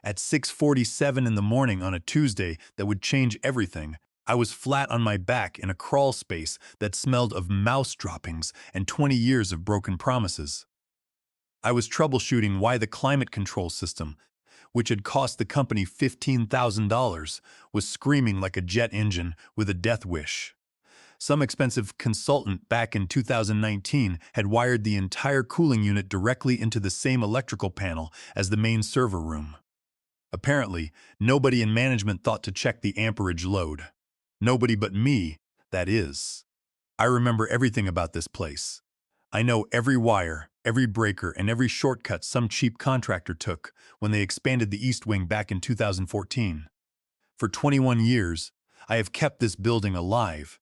At 6:47 in the morning on a Tuesday that would change everything, I was flat on my back in a crawl space that smelled of mouse droppings and 20 years of broken promises. I was troubleshooting why the climate control system, which had cost the company $15,000, was screaming like a jet engine with a death wish. Some expensive consultant back in 2019 had wired the entire cooling unit directly into the same electrical panel as the main server room. Apparently, nobody in management thought to check the amperage load. Nobody but me, that is. I remember everything about this place. I know every wire, every breaker, and every shortcut some cheap contractor took when they expanded the East Wing back in 2014. For 21 years, I have kept this building alive.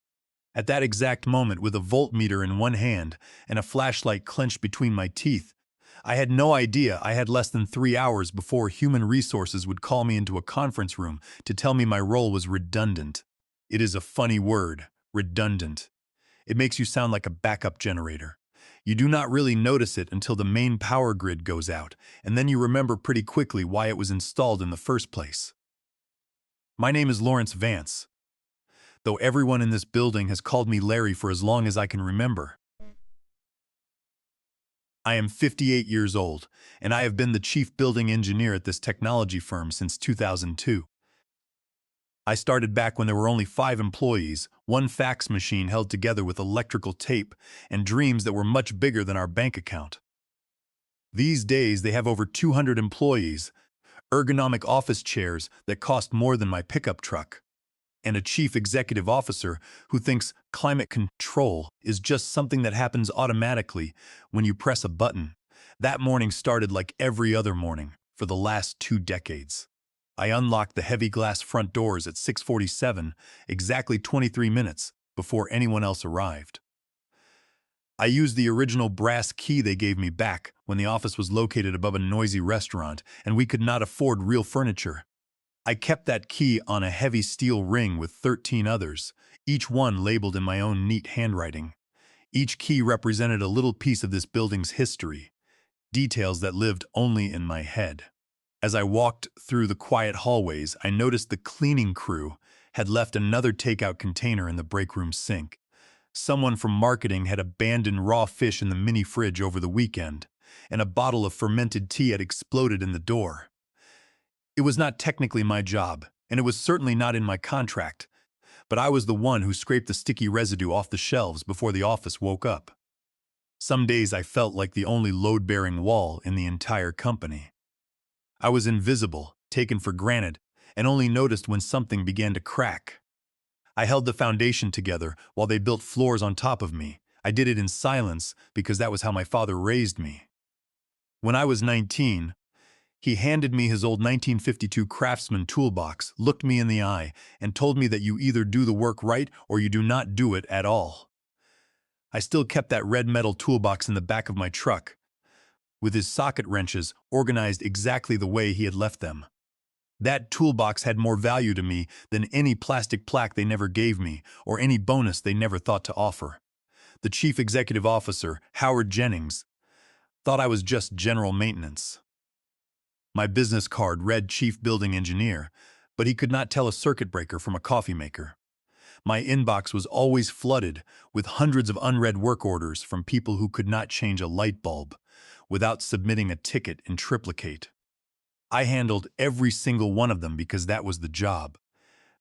At that exact moment, with a voltmeter in one hand and a flashlight clenched between my teeth, I had no idea I had less than 3 hours before human resources would call me into a conference room to tell me my role was redundant. It is a funny word, redundant. It makes you sound like a backup generator. You do not really notice it until the main power grid goes out, and then you remember pretty quickly why it was installed in the first place. My name is Lawrence Vance, though everyone in this building has called me Larry for as long as I can remember. I am 58 years old, and I have been the chief building engineer at this technology firm since 2002. I started back when there were only 5 employees, one fax machine held together with electrical tape, and dreams that were much bigger than our bank account. These days, they have over 200 employees, ergonomic office chairs that cost more than my pickup truck, and a chief executive officer who thinks climate control is just something that happens automatically when you press a button. That morning started like every other morning for the last 2 decades. I unlocked the heavy glass front doors at 6:47, exactly 23 minutes before anyone else arrived. I used the original brass key they gave me back when the office was located above a noisy restaurant and we could not afford real furniture. I kept that key on a heavy steel ring with 13 others, each one labeled in my own neat handwriting. Each key represented a little piece of this building's history, details that lived only in my head. As I walked through the quiet hallways, I noticed the cleaning crew had left another takeout container in the break room sink. Someone from marketing had abandoned raw fish in the mini fridge over the weekend, and a bottle of fermented tea had exploded in the door. It was not technically my job, and it was certainly not in my contract, but I was the one who scraped the sticky residue off the shelves before the office woke up. Some days I felt like the only load-bearing wall in the entire company. I was invisible, taken for granted, and only noticed when something began to crack. I held the foundation together while they built floors on top of me. I did it in silence because that was how my father raised me. When I was 19, he handed me his old 1952 Craftsman toolbox, looked me in the eye, and told me that you either do the work right or you do not do it at all. I still kept that red metal toolbox in the back of my truck, with his socket wrenches organized exactly the way he had left them. That toolbox had more value to me than any plastic plaque they never gave me or any bonus they never thought to offer. The chief executive officer, Howard Jennings, thought I was just general maintenance. My business card read chief building engineer, but he could not tell a circuit breaker from a coffee maker. My inbox was always flooded with hundreds of unread work orders from people who could not change a light bulb without submitting a ticket in triplicate. I handled every single one of them because that was the job.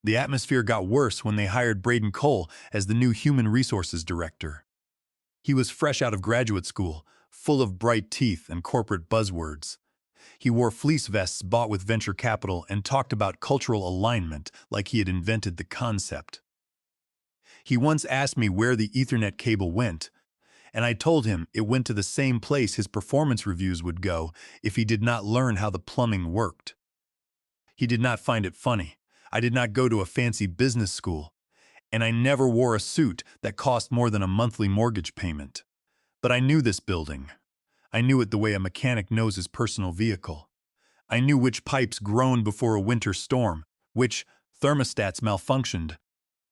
The atmosphere got worse when they hired Braden Cole as the new human resources director. He was fresh out of graduate school, full of bright teeth and corporate buzzwords. He wore fleece vests bought with venture capital and talked about cultural alignment like he had invented the concept. He once asked me where the Ethernet cable went, and I told him it went to the same place his performance reviews would go if he did not learn how the plumbing worked. He did not find it funny. I did not go to a fancy business school, and I never wore a suit that cost more than a monthly mortgage payment. But I knew this building. I knew it the way a mechanic knows his personal vehicle. I knew which pipes groaned before a winter storm, which thermostats malfunctioned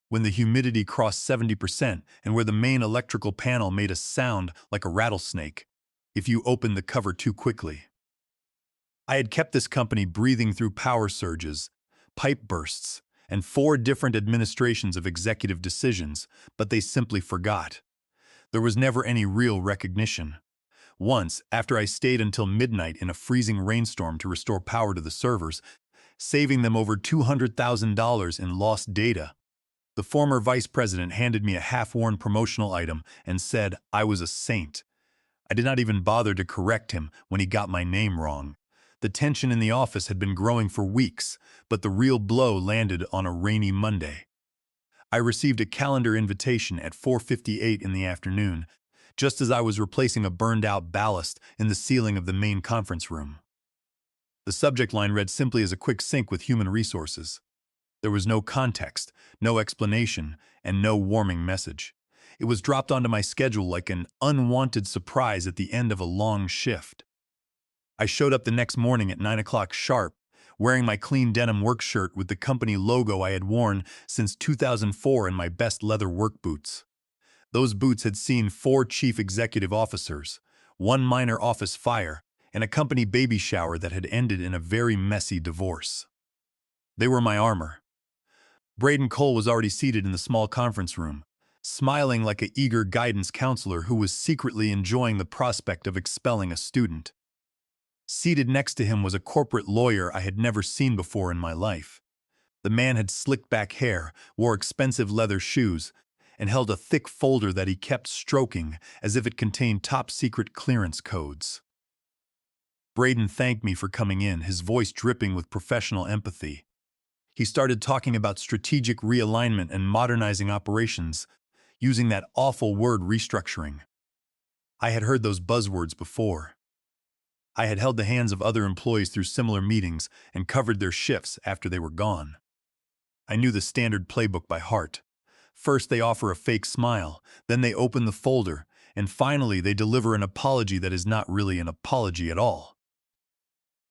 when the humidity crossed 70%, and where the main electrical panel made a sound like a rattlesnake if you opened the cover too quickly. I had kept this company breathing through power surges, pipe bursts, and 4 different administrations of executive decisions, but they simply forgot. There was never any real recognition. Once, after I stayed until midnight in a freezing rainstorm to restore power to the servers, saving them over $200,000 in lost data, the former vice president handed me a half-worn promotional item and said I was a saint. I did not even bother to correct him when he got my name wrong. The tension in the office had been growing for weeks, but the real blow landed on a rainy Monday. I received a calendar invitation at 4:58 in the afternoon, just as I was replacing a burned-out ballast in the ceiling of the main conference room. The subject line read simply as a quick sync with human resources. There was no context, no explanation, and no warming message. It was dropped onto my schedule like an unwanted surprise at the end of a long shift. I showed up the next morning at 9 o'clock sharp, wearing my clean denim work shirt with the company logo I had worn since 2004 and my best leather work boots. Those boots had seen 4 chief executive officers, 1 minor office fire, and a company baby shower that had ended in a very messy divorce. They were my armor. Braden Cole was already seated in the small conference room, smiling like an eager guidance counselor who was secretly enjoying the prospect of expelling a student. Seated next to him was a corporate lawyer I had never seen before in my life. The man had slicked back hair, wore expensive leather shoes, and held a thick folder that he kept stroking as if it contained top-secret clearance codes. Braden thanked me for coming in, his voice dripping with professional empathy. He started talking about strategic realignment and modernizing operations, using that awful word restructuring. I had heard those buzzwords before. I had held the hands of other employees through similar meetings and covered their shifts after they were gone. I knew the standard playbook by heart. First, they offer a fake smile, then they open the folder, and finally they deliver an apology that is not really an apology at all.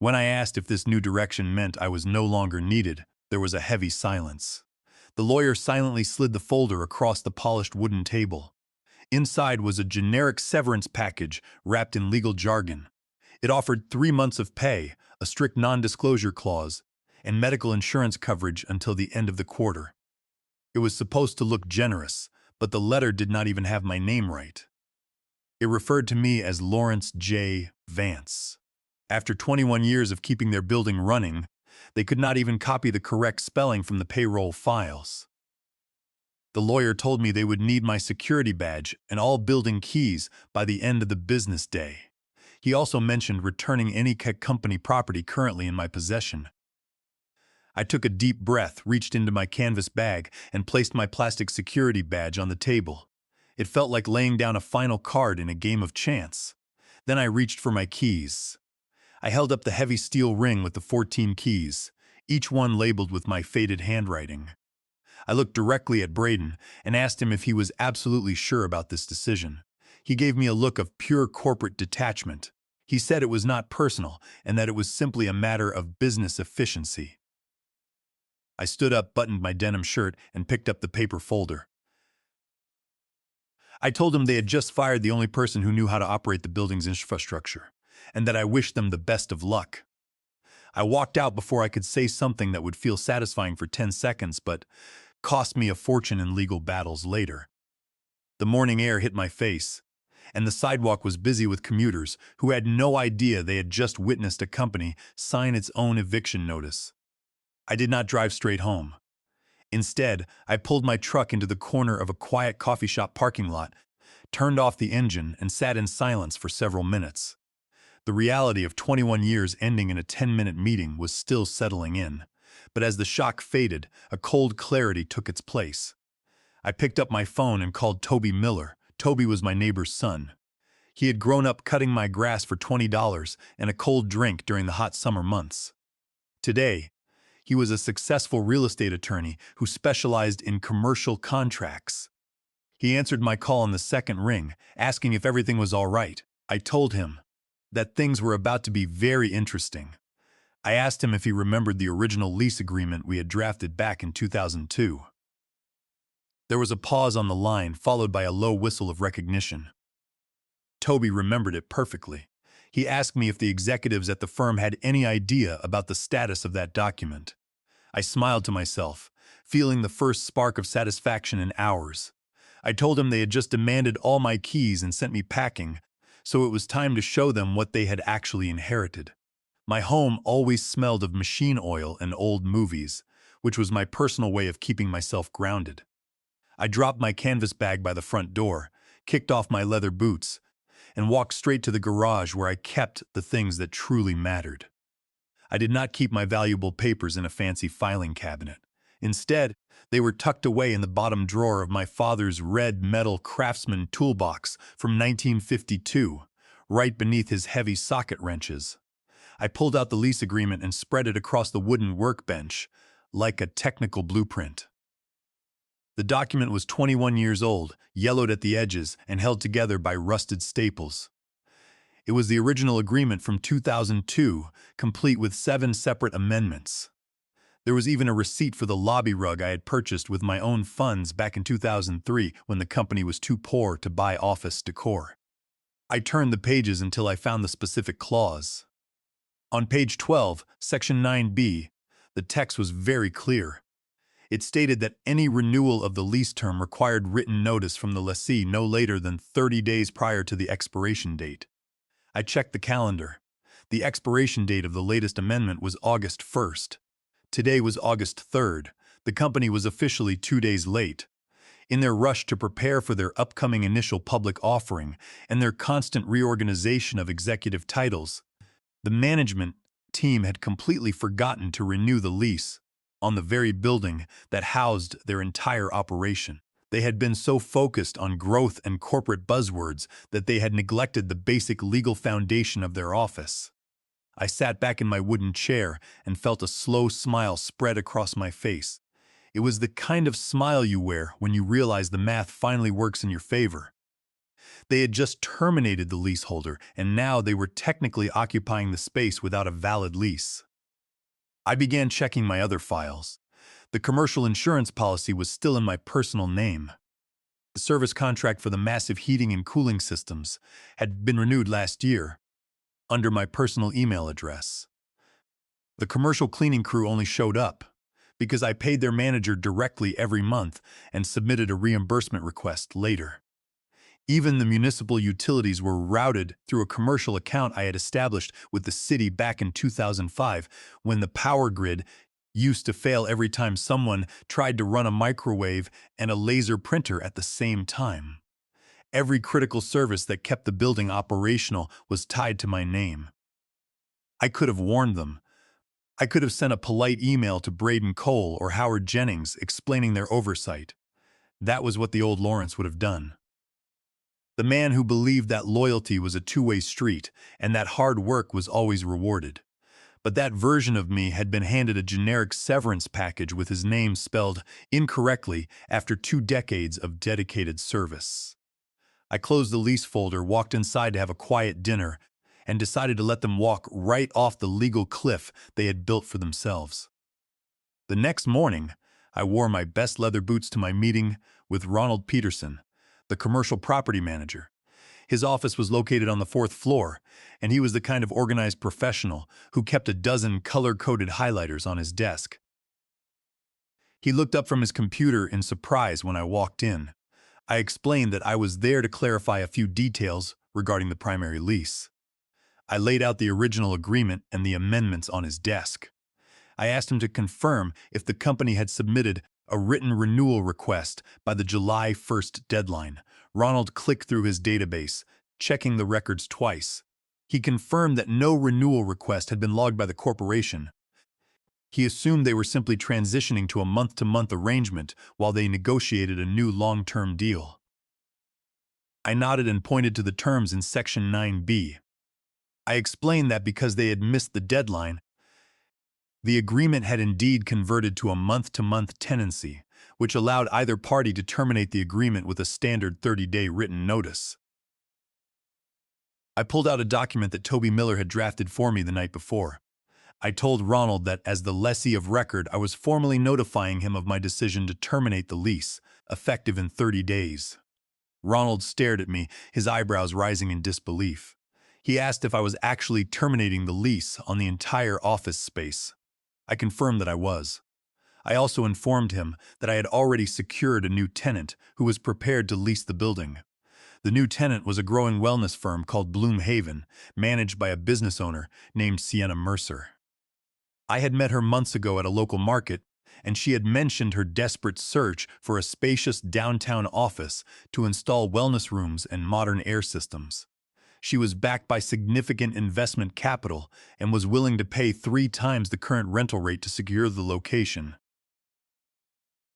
When I asked if this new direction meant I was no longer needed, there was a heavy silence. The lawyer silently slid the folder across the polished wooden table. Inside was a generic severance package wrapped in legal jargon. It offered 3 months of pay, a strict non-disclosure clause, and medical insurance coverage until the end of the quarter. It was supposed to look generous, but the letter did not even have my name right. It referred to me as Lawrence J. Vance. After 21 years of keeping their building running, they could not even copy the correct spelling from the payroll files. The lawyer told me they would need my security badge and all building keys by the end of the business day. He also mentioned returning any company property currently in my possession. I took a deep breath, reached into my canvas bag, and placed my plastic security badge on the table. It felt like laying down a final card in a game of chance. Then I reached for my keys. I held up the heavy steel ring with the 14 keys, each one labeled with my faded handwriting. I looked directly at Braden and asked him if he was absolutely sure about this decision. He gave me a look of pure corporate detachment. He said it was not personal and that it was simply a matter of business efficiency. I stood up, buttoned my denim shirt, and picked up the paper folder. I told him they had just fired the only person who knew how to operate the building's infrastructure, and that I wished them the best of luck. I walked out before I could say something that would feel satisfying for 10 seconds, but cost me a fortune in legal battles later. The morning air hit my face, and the sidewalk was busy with commuters who had no idea they had just witnessed a company sign its own eviction notice. I did not drive straight home. Instead, I pulled my truck into the corner of a quiet coffee shop parking lot, turned off the engine, and sat in silence for several minutes. The reality of 21 years ending in a 10-minute meeting was still settling in, but as the shock faded, a cold clarity took its place. I picked up my phone and called Toby Miller. Toby was my neighbor's son. He had grown up cutting my grass for $20 and a cold drink during the hot summer months. Today, he was a successful real estate attorney who specialized in commercial contracts. He answered my call on the second ring, asking if everything was all right. I told him that things were about to be very interesting. I asked him if he remembered the original lease agreement we had drafted back in 2002. There was a pause on the line, followed by a low whistle of recognition. Toby remembered it perfectly. He asked me if the executives at the firm had any idea about the status of that document. I smiled to myself, feeling the first spark of satisfaction in hours. I told him they had just demanded all my keys and sent me packing, so it was time to show them what they had actually inherited. My home always smelled of machine oil and old movies, which was my personal way of keeping myself grounded. I dropped my canvas bag by the front door, kicked off my leather boots, and walked straight to the garage where I kept the things that truly mattered. I did not keep my valuable papers in a fancy filing cabinet. Instead, they were tucked away in the bottom drawer of my father's red metal Craftsman toolbox from 1952, right beneath his heavy socket wrenches. I pulled out the lease agreement and spread it across the wooden workbench, like a technical blueprint. The document was 21 years old, yellowed at the edges, and held together by rusted staples. It was the original agreement from 2002, complete with 7 separate amendments. There was even a receipt for the lobby rug I had purchased with my own funds back in 2003 when the company was too poor to buy office decor. I turned the pages until I found the specific clause. On page 12, section 9b, the text was very clear. It stated that any renewal of the lease term required written notice from the lessee no later than 30 days prior to the expiration date. I checked the calendar. The expiration date of the latest amendment was August 1st. Today was August 3rd. The company was officially 2 days late. In their rush to prepare for their upcoming initial public offering and their constant reorganization of executive titles, the management team had completely forgotten to renew the lease on the very building that housed their entire operation. They had been so focused on growth and corporate buzzwords that they had neglected the basic legal foundation of their office. I sat back in my wooden chair and felt a slow smile spread across my face. It was the kind of smile you wear when you realize the math finally works in your favor. They had just terminated the leaseholder, and now they were technically occupying the space without a valid lease. I began checking my other files. The commercial insurance policy was still in my personal name. The service contract for the massive heating and cooling systems had been renewed last year, under my personal email address. The commercial cleaning crew only showed up because I paid their manager directly every month and submitted a reimbursement request later. Even the municipal utilities were routed through a commercial account I had established with the city back in 2005 when the power grid used to fail every time someone tried to run a microwave and a laser printer at the same time. Every critical service that kept the building operational was tied to my name. I could have warned them. I could have sent a polite email to Braden Cole or Howard Jennings explaining their oversight. That was what the old Lawrence would have done. The man who believed that loyalty was a two-way street and that hard work was always rewarded. But that version of me had been handed a generic severance package with his name spelled incorrectly after 2 decades of dedicated service. I closed the lease folder, walked inside to have a quiet dinner, and decided to let them walk right off the legal cliff they had built for themselves. The next morning, I wore my best leather boots to my meeting with Ronald Peterson, the commercial property manager. His office was located on the 4th floor, and he was the kind of organized professional who kept a dozen color-coded highlighters on his desk. He looked up from his computer in surprise when I walked in. I explained that I was there to clarify a few details regarding the primary lease. I laid out the original agreement and the amendments on his desk. I asked him to confirm if the company had submitted a written renewal request by the July 1st deadline. Ronald clicked through his database, checking the records twice. He confirmed that no renewal request had been logged by the corporation. He assumed they were simply transitioning to a month-to-month arrangement while they negotiated a new long-term deal. I nodded and pointed to the terms in Section 9b. I explained that because they had missed the deadline, the agreement had indeed converted to a month-to-month tenancy, which allowed either party to terminate the agreement with a standard 30-day written notice. I pulled out a document that Toby Miller had drafted for me the night before. I told Ronald that as the lessee of record, I was formally notifying him of my decision to terminate the lease, effective in 30 days. Ronald stared at me, his eyebrows rising in disbelief. He asked if I was actually terminating the lease on the entire office space. I confirmed that I was. I also informed him that I had already secured a new tenant who was prepared to lease the building. The new tenant was a growing wellness firm called Bloomhaven, managed by a business owner named Sienna Mercer. I had met her months ago at a local market, and she had mentioned her desperate search for a spacious downtown office to install wellness rooms and modern air systems. She was backed by significant investment capital and was willing to pay 3 times the current rental rate to secure the location.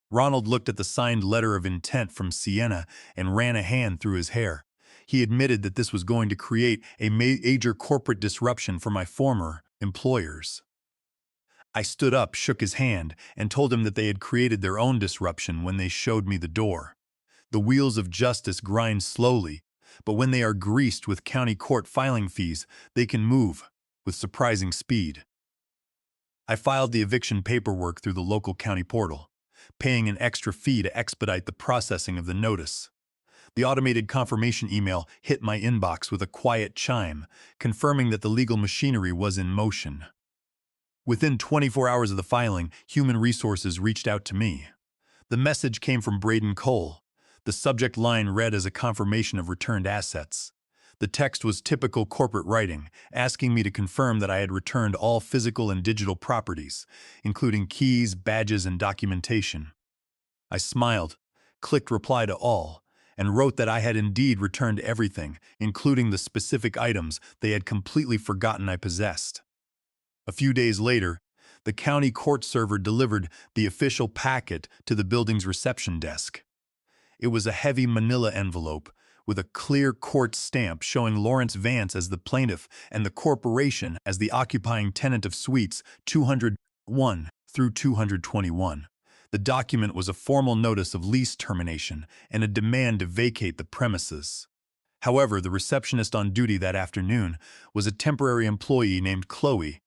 Ronald looked at the signed letter of intent from Sienna and ran a hand through his hair. He admitted that this was going to create a major corporate disruption for my former employers. I stood up, shook his hand, and told him that they had created their own disruption when they showed me the door. The wheels of justice grind slowly, but when they are greased with county court filing fees, they can move with surprising speed. I filed the eviction paperwork through the local county portal, paying an extra fee to expedite the processing of the notice. The automated confirmation email hit my inbox with a quiet chime, confirming that the legal machinery was in motion. Within 24 hours of the filing, Human Resources reached out to me. The message came from Braden Cole. The subject line read as a confirmation of returned assets. The text was typical corporate writing, asking me to confirm that I had returned all physical and digital properties, including keys, badges, and documentation. I smiled, clicked reply to all, and wrote that I had indeed returned everything, including the specific items they had completely forgotten I possessed. A few days later, the county court server delivered the official packet to the building's reception desk. It was a heavy manila envelope with a clear court stamp showing Lawrence Vance as the plaintiff and the corporation as the occupying tenant of suites 201 through 221. The document was a formal notice of lease termination and a demand to vacate the premises. However, the receptionist on duty that afternoon was a temporary employee named Chloe,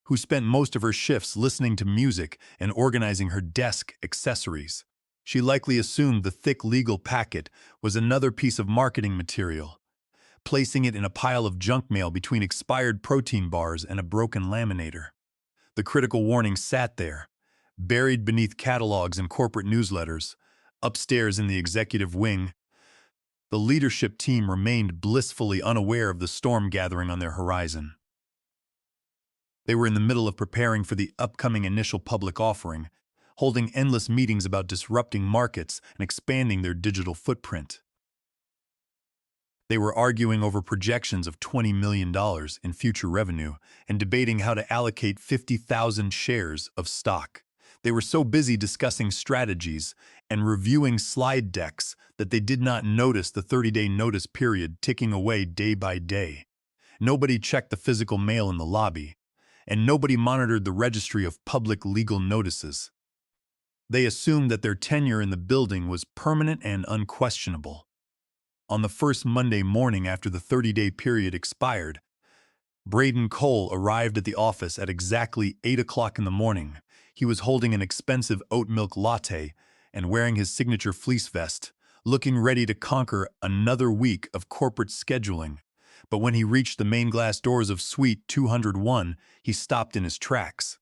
who spent most of her shifts listening to music and organizing her desk accessories. She likely assumed the thick legal packet was another piece of marketing material, placing it in a pile of junk mail between expired protein bars and a broken laminator. The critical warning sat there, buried beneath catalogs and corporate newsletters. Upstairs in the executive wing, the leadership team remained blissfully unaware of the storm gathering on their horizon. They were in the middle of preparing for the upcoming initial public offering, holding endless meetings about disrupting markets and expanding their digital footprint. They were arguing over projections of $20 million in future revenue and debating how to allocate 50,000 shares of stock. They were so busy discussing strategies and reviewing slide decks that they did not notice the 30-day notice period ticking away day by day. Nobody checked the physical mail in the lobby, and nobody monitored the registry of public legal notices. They assumed that their tenure in the building was permanent and unquestionable. On the first Monday morning after the 30-day period expired, Braden Cole arrived at the office at exactly 8 o'clock in the morning. He was holding an expensive oat milk latte and wearing his signature fleece vest, looking ready to conquer another week of corporate scheduling. But when he reached the main glass doors of Suite 201, he stopped in his tracks.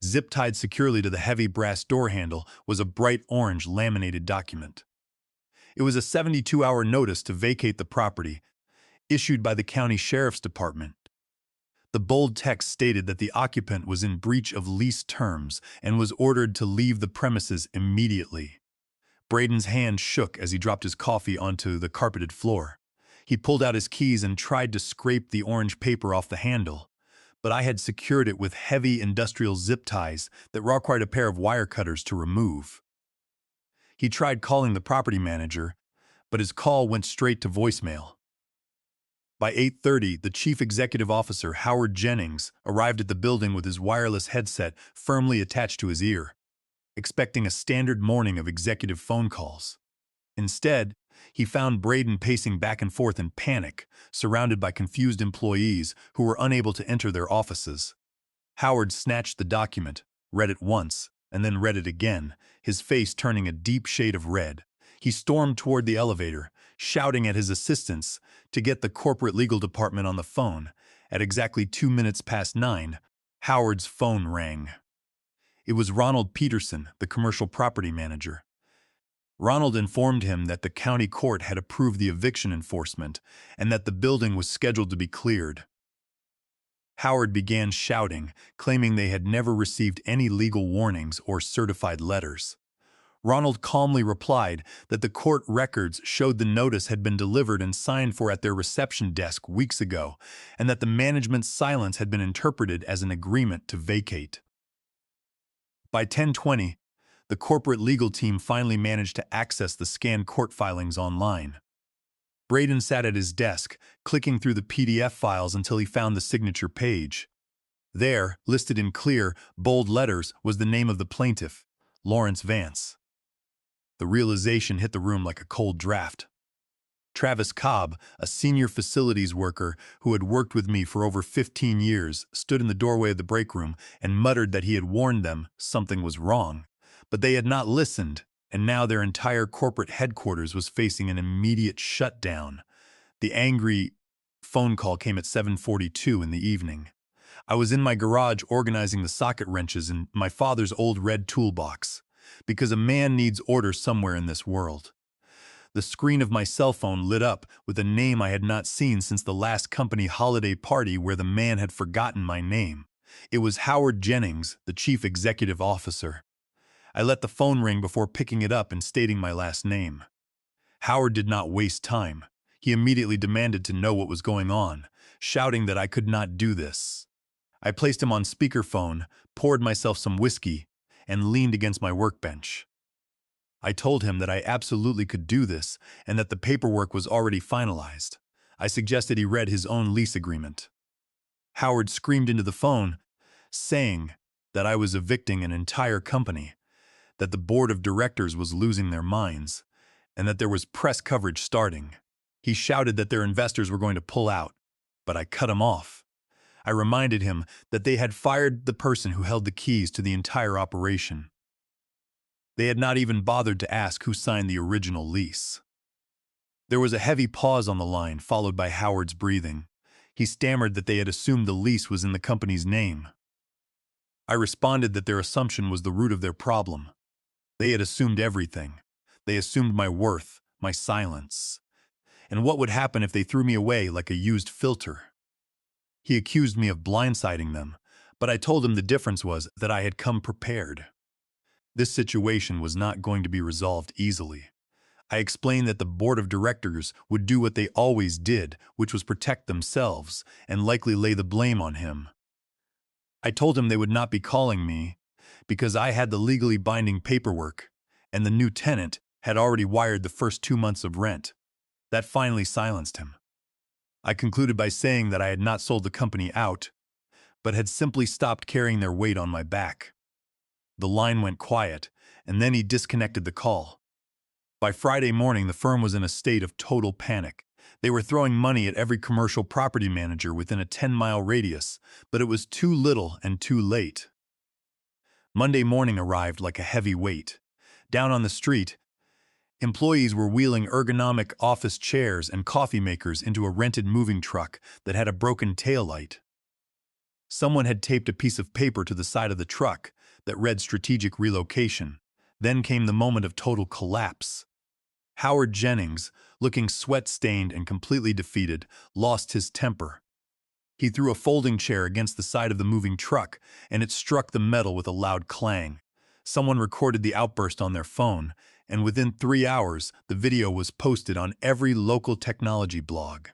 Zip-tied securely to the heavy brass door handle was a bright orange laminated document. It was a 72-hour notice to vacate the property, issued by the county sheriff's department. The bold text stated that the occupant was in breach of lease terms and was ordered to leave the premises immediately. Braden's hand shook as he dropped his coffee onto the carpeted floor. He pulled out his keys and tried to scrape the orange paper off the handle, but I had secured it with heavy industrial zip ties that required a pair of wire cutters to remove. He tried calling the property manager, but his call went straight to voicemail. By 8:30, the chief executive officer, Howard Jennings, arrived at the building with his wireless headset firmly attached to his ear, expecting a standard morning of executive phone calls. Instead, he found Braden pacing back and forth in panic, surrounded by confused employees who were unable to enter their offices. Howard snatched the document, read it once, and then read it again, his face turning a deep shade of red. He stormed toward the elevator, shouting at his assistants to get the corporate legal department on the phone. At exactly 9:02, Howard's phone rang. It was Ronald Peterson, the commercial property manager. Ronald informed him that the county court had approved the eviction enforcement and that the building was scheduled to be cleared. Howard began shouting, claiming they had never received any legal warnings or certified letters. Ronald calmly replied that the court records showed the notice had been delivered and signed for at their reception desk weeks ago, and that the management's silence had been interpreted as an agreement to vacate. By 10:20, the corporate legal team finally managed to access the scanned court filings online. Braden sat at his desk, clicking through the PDF files until he found the signature page. There, listed in clear, bold letters, was the name of the plaintiff, Lawrence Vance. The realization hit the room like a cold draft. Travis Cobb, a senior facilities worker who had worked with me for over 15 years, stood in the doorway of the break room and muttered that he had warned them something was wrong. But they had not listened, and now their entire corporate headquarters was facing an immediate shutdown. The angry phone call came at 7:42 in the evening. I was in my garage organizing the socket wrenches in my father's old red toolbox, because a man needs order somewhere in this world. The screen of my cell phone lit up with a name I had not seen since the last company holiday party where the man had forgotten my name. It was Howard Jennings, the chief executive officer. I let the phone ring before picking it up and stating my last name. Howard did not waste time. He immediately demanded to know what was going on, shouting that I could not do this. I placed him on speakerphone, poured myself some whiskey, and leaned against my workbench. I told him that I absolutely could do this and that the paperwork was already finalized. I suggested he read his own lease agreement. Howard screamed into the phone, saying that I was evicting an entire company, that the board of directors was losing their minds, and that there was press coverage starting. He shouted that their investors were going to pull out, but I cut him off. I reminded him that they had fired the person who held the keys to the entire operation. They had not even bothered to ask who signed the original lease. There was a heavy pause on the line, followed by Howard's breathing. He stammered that they had assumed the lease was in the company's name. I responded that their assumption was the root of their problem. They had assumed everything. They assumed my worth, my silence. And what would happen if they threw me away like a used filter? He accused me of blindsiding them, but I told him the difference was that I had come prepared. This situation was not going to be resolved easily. I explained that the board of directors would do what they always did, which was protect themselves and likely lay the blame on him. I told him they would not be calling me because I had the legally binding paperwork, and the new tenant had already wired the first 2 months of rent. That finally silenced him. I concluded by saying that I had not sold the company out, but had simply stopped carrying their weight on my back. The line went quiet, and then he disconnected the call. By Friday morning, the firm was in a state of total panic. They were throwing money at every commercial property manager within a 10-mile radius, but it was too little and too late. Monday morning arrived like a heavy weight. Down on the street, employees were wheeling ergonomic office chairs and coffee makers into a rented moving truck that had a broken taillight. Someone had taped a piece of paper to the side of the truck that read strategic relocation. Then came the moment of total collapse. Howard Jennings, looking sweat-stained and completely defeated, lost his temper. He threw a folding chair against the side of the moving truck, and it struck the metal with a loud clang. Someone recorded the outburst on their phone, and within 3 hours, the video was posted on every local technology blog.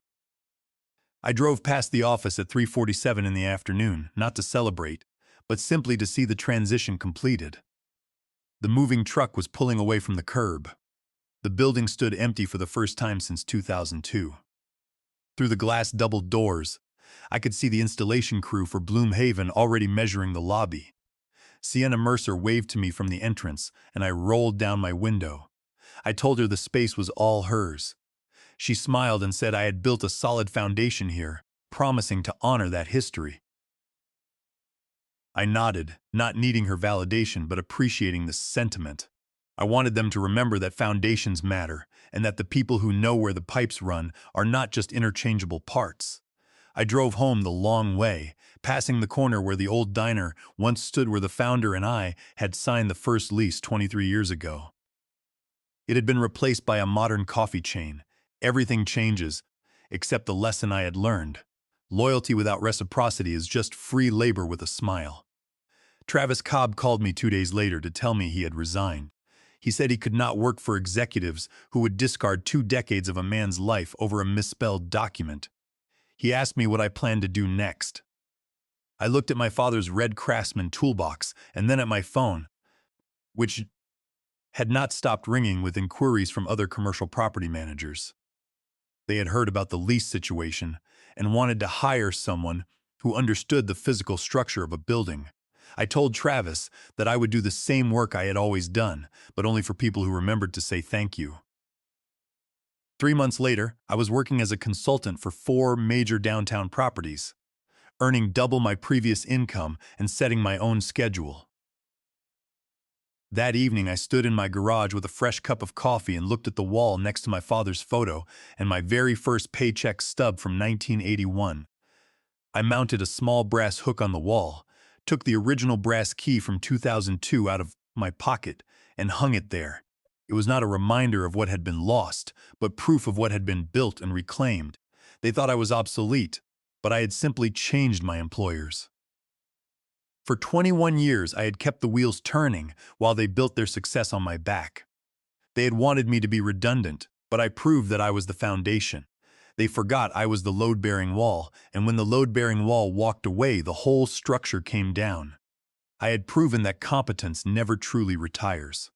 I drove past the office at 3:47 in the afternoon, not to celebrate, but simply to see the transition completed. The moving truck was pulling away from the curb. The building stood empty for the first time since 2002. Through the glass double doors, I could see the installation crew for Bloomhaven already measuring the lobby. Sienna Mercer waved to me from the entrance, and I rolled down my window. I told her the space was all hers. She smiled and said I had built a solid foundation here, promising to honor that history. I nodded, not needing her validation but appreciating the sentiment. I wanted them to remember that foundations matter, and that the people who know where the pipes run are not just interchangeable parts. I drove home the long way, passing the corner where the old diner once stood, where the founder and I had signed the first lease 23 years ago. It had been replaced by a modern coffee chain. Everything changes, except the lesson I had learned. Loyalty without reciprocity is just free labor with a smile. Travis Cobb called me 2 days later to tell me he had resigned. He said he could not work for executives who would discard 2 decades of a man's life over a misspelled document. He asked me what I planned to do next. I looked at my father's red Craftsman toolbox and then at my phone, which had not stopped ringing with inquiries from other commercial property managers. They had heard about the lease situation and wanted to hire someone who understood the physical structure of a building. I told Travis that I would do the same work I had always done, but only for people who remembered to say thank you. 3 months later, I was working as a consultant for 4 major downtown properties, earning double my previous income and setting my own schedule. That evening, I stood in my garage with a fresh cup of coffee and looked at the wall next to my father's photo and my very first paycheck stub from 1981. I mounted a small brass hook on the wall, took the original brass key from 2002 out of my pocket, and hung it there. It was not a reminder of what had been lost, but proof of what had been built and reclaimed. They thought I was obsolete, but I had simply changed my employers. For 21 years, I had kept the wheels turning while they built their success on my back. They had wanted me to be redundant, but I proved that I was the foundation. They forgot I was the load-bearing wall, and when the load-bearing wall walked away, the whole structure came down. I had proven that competence never truly retires.